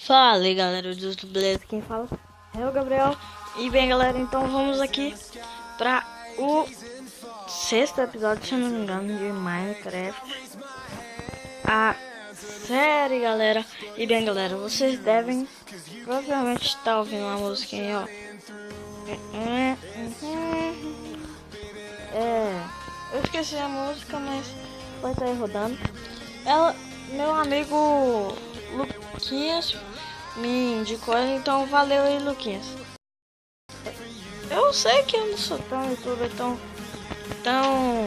Fala aí galera do YouTube, beleza? Quem fala é o Gabriel. E bem galera, então vamos aqui para o sexto episódio, se não me engano, de Minecraft, a série galera. E bem galera, vocês devem provavelmente estar ouvindo uma musiquinha, ó. Eu esqueci a música, mas vai estar aí rodando. Meu amigo Luquinhas me indicou, então valeu aí, Luquinhas. Eu sei que eu não sou tão youtuber, tão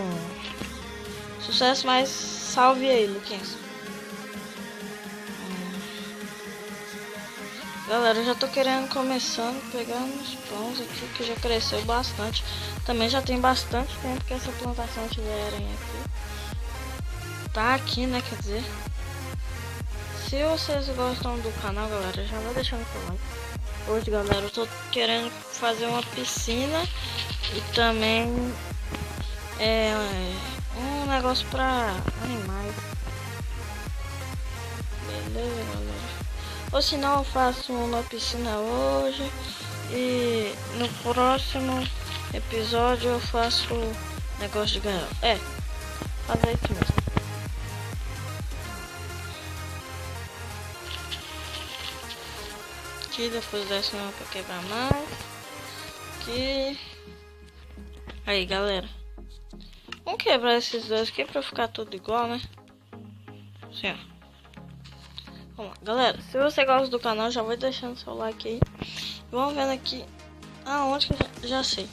sucesso, mas salve aí, Luquinhas. Galera, eu já tô querendo começando, pegando uns pães aqui, que já cresceu bastante. Também já tem bastante tempo que essa plantação tiverem aqui. Tá aqui, né, quer dizer. Se vocês gostam do canal, galera, já vai deixando seu like. Hoje, galera, eu tô querendo fazer uma piscina e também um negócio pra animais. Beleza, galera? Ou se não, eu faço uma piscina hoje e no próximo episódio eu faço negócio de gaiola. Fazer isso mesmo. Aqui depois dessa uma pra quebrar mais. Aqui. Aí galera, vamos quebrar esses dois aqui pra ficar tudo igual, né? Assim, ó. Vamos lá, galera, se você gosta do canal, já vai deixando seu like aí. Vamos vendo aqui aonde que eu já sei.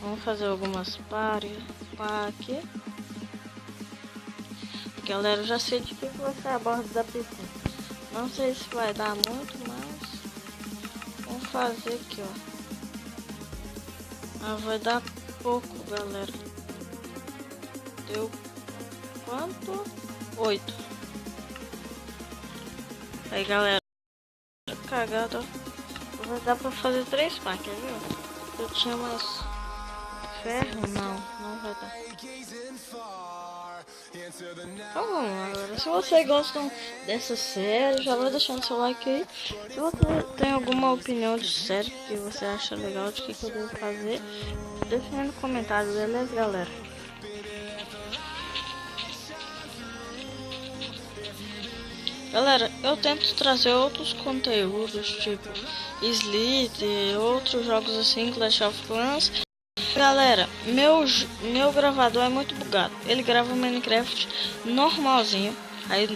Vamos fazer algumas pá aqui. Galera, eu já sei de que vai ser a borda da piscina. Não sei se vai dar muito, mas vamos fazer aqui, ó. Vai dar pouco, galera. Deu quanto? 8. Aí, galera, cagada, vai dar pra fazer 3 packs, viu? Eu tinha mais ferro, não vai dar. Então vamos lá, galera. Se vocês gostam dessa série, já vai deixando seu like aí. Se você tem alguma opinião de série que você acha legal, de que eu devo fazer, deixa aí no comentário, beleza, galera? Galera, eu tento trazer outros conteúdos, tipo Slither e outros jogos assim, Clash of Clans. Galera, meu gravador é muito bugado. Ele grava Minecraft normalzinho. Aí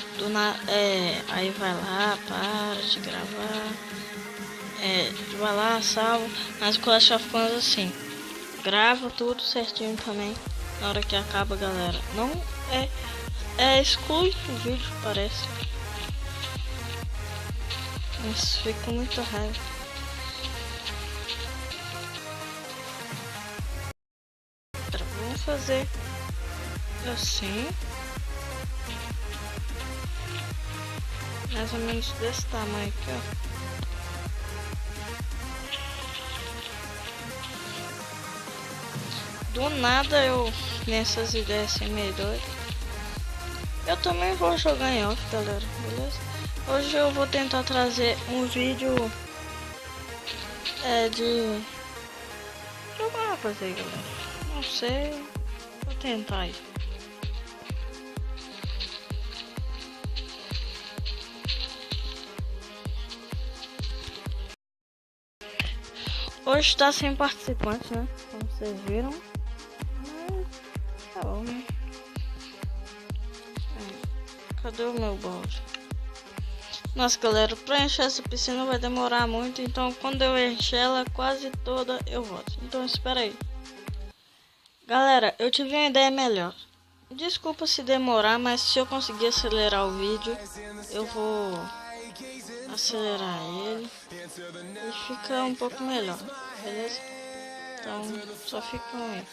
aí vai lá, para de gravar. Vai lá, salva. Mas o Clash of Clans assim, grava tudo certinho também. Na hora que acaba, galera, não exclui o vídeo, parece. Nossa, fico com muita raiva. Vamos fazer assim. Mais ou menos desse tamanho aqui, ó. Do nada eu nessas ideias assim meio doido. Eu também vou jogar em off, galera, beleza? Hoje eu vou tentar trazer um vídeo de alguma coisa aí, galera. Não sei, vou tentar aí. Hoje tá sem participantes, né? Como vocês viram. Tá bom, né? Cadê o meu balde? Nossa, galera, pra encher essa piscina vai demorar muito, então quando eu encher ela quase toda eu volto. Então espera aí. Galera, eu tive uma ideia melhor. Desculpa se demorar, mas se eu conseguir acelerar o vídeo, eu vou acelerar ele e fica um pouco melhor, beleza? Então só fica aí.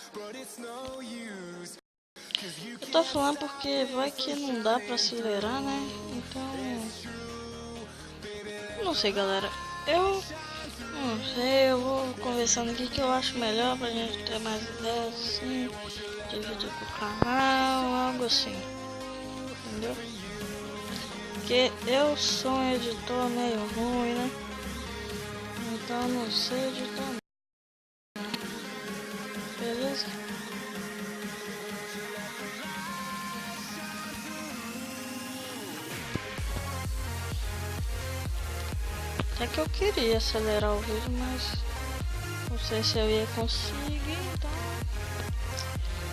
Eu tô falando porque vai que não dá pra acelerar, né? Então não sei, galera. Eu não sei, eu vou conversando aqui que eu acho melhor pra gente ter mais ideias assim, dividir com o canal, algo assim. Entendeu? Porque eu sou um editor meio ruim, né? Então eu não sei editar. Beleza? Até que eu queria acelerar o vídeo, mas não sei se eu ia conseguir, então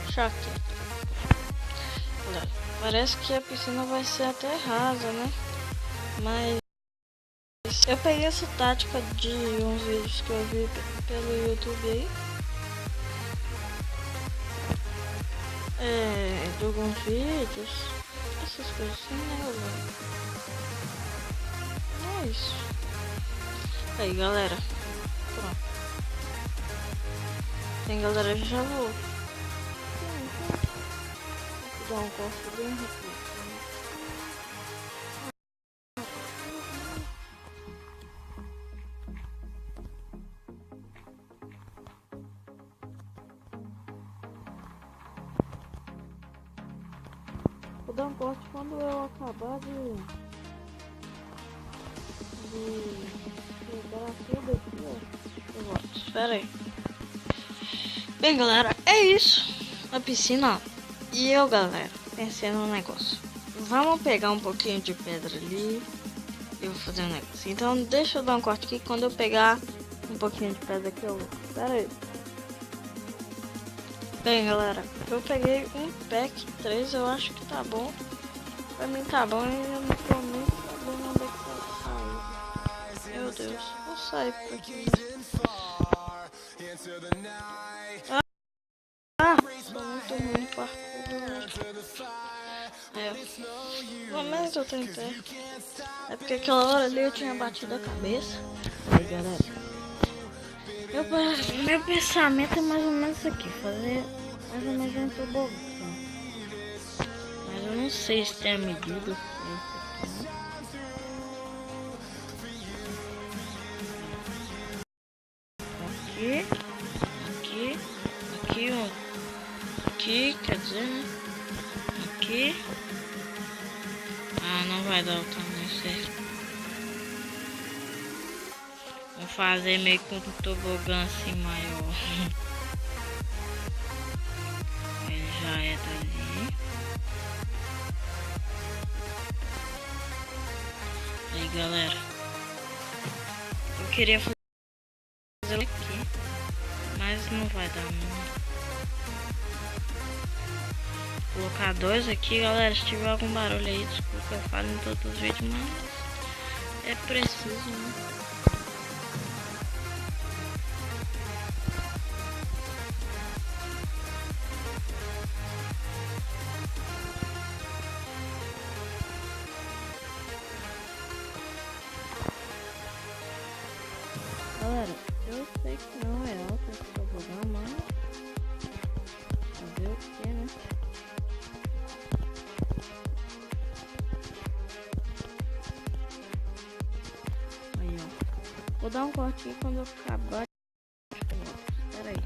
deixa aqui. Olha, parece que a piscina vai ser até rasa, né? Mas eu peguei essa tática de uns vídeos que eu vi pelo YouTube aí. De alguns vídeos, essas coisas assim, né? É isso. Aí, galera. Pronto. Tem galera já vou. Vou dar um corte bem rápido. Vou dar um corte quando eu acabar de pegar tudo aqui, ó. Eu volto. Espera aí. Bem, galera, é isso. A piscina, ó. E eu, galera, pensei num negócio. Vamos pegar um pouquinho de pedra ali. Eu vou fazer um negócio. Então, deixa eu dar um corte aqui. Quando eu pegar um pouquinho de pedra aqui, eu vou. Espera aí. Bem, galera, eu peguei um pack 3, eu acho que tá bom. Pra mim tá bom, e eu não tô nem sabendo onde é que tá saindo. Meu Deus, vou sair por aqui. Sou muito ruim no parkour. Pelo menos eu tentei. É porque aquela hora ali eu tinha batido a cabeça. Aí, galera. Meu pensamento é mais ou menos isso aqui, fazer mais ou menos um tobogã. Mas eu não sei se tem a medida aqui, aqui, quer dizer, né? Aqui. Ah, não vai dar o tamanho certo. Vou fazer meio com um tobogã assim maior. Ele já é dali. Aí, galera, eu queria fazer aqui, mas não vai dar não. Vou colocar 2 aqui, galera. Se tiver algum barulho aí, desculpa, eu falo em todos os vídeos, mas é preciso, né? Galera, eu sei que não é alto esse tobogã, mas fazer o que, né? Aí, ó. Vou dar um corte aqui quando eu acabar. Espera aí.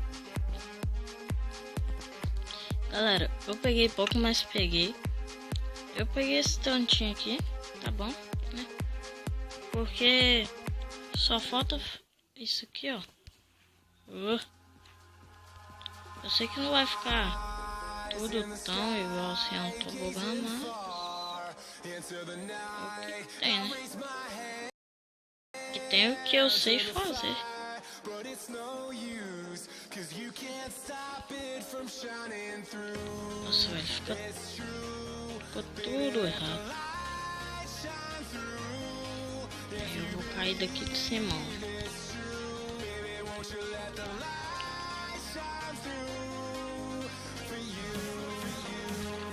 Galera, eu peguei pouco, mas peguei. Eu peguei esse tantinho aqui, tá bom, né? Porque só falta isso aqui, ó. Eu sei que não vai ficar tudo tão igual assim a um tobogã, mas é o que tem, né? Que tem o que eu sei fazer. Nossa, velho, ficou tudo errado. Eu vou cair daqui de cima, ó.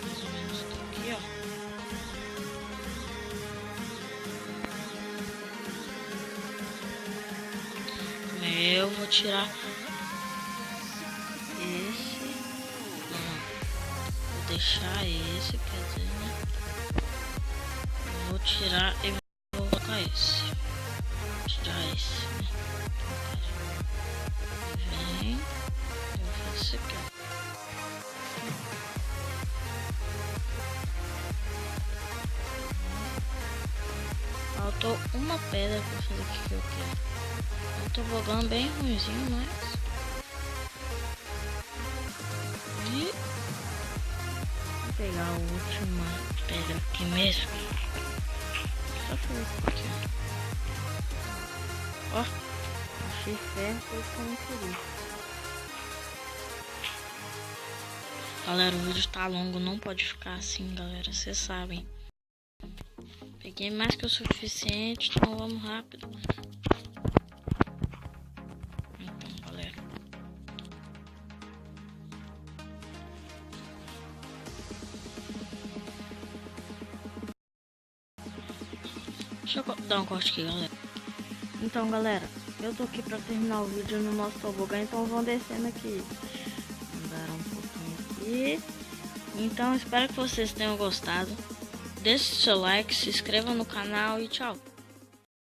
Mais ou menos aqui, ó. Eu vou tirar esse. Não, vou deixar esse, quer dizer, né? Vou tirar e vou colocar esse. Vou tirar esse, né? Vem. Eu vou fazer isso aqui, ó. faltou uma pedra pra fazer o que eu quero. Eu tô jogando bem ruimzinho, mas... E... vou pegar a última pedra aqui mesmo. Só fazer isso aqui, ó. Achei ferro e como queria. Galera, o vídeo tá longo, não pode ficar assim, galera, vocês sabem. Peguei mais que o suficiente, então vamos rápido. Então, galera. Deixa eu dar um corte aqui, galera. Então, galera, eu tô aqui pra terminar o vídeo no nosso tobogã, então vão descendo aqui. Andaram um pouquinho aqui. Então, espero que vocês tenham gostado. Deixe seu like, se inscreva no canal e tchau.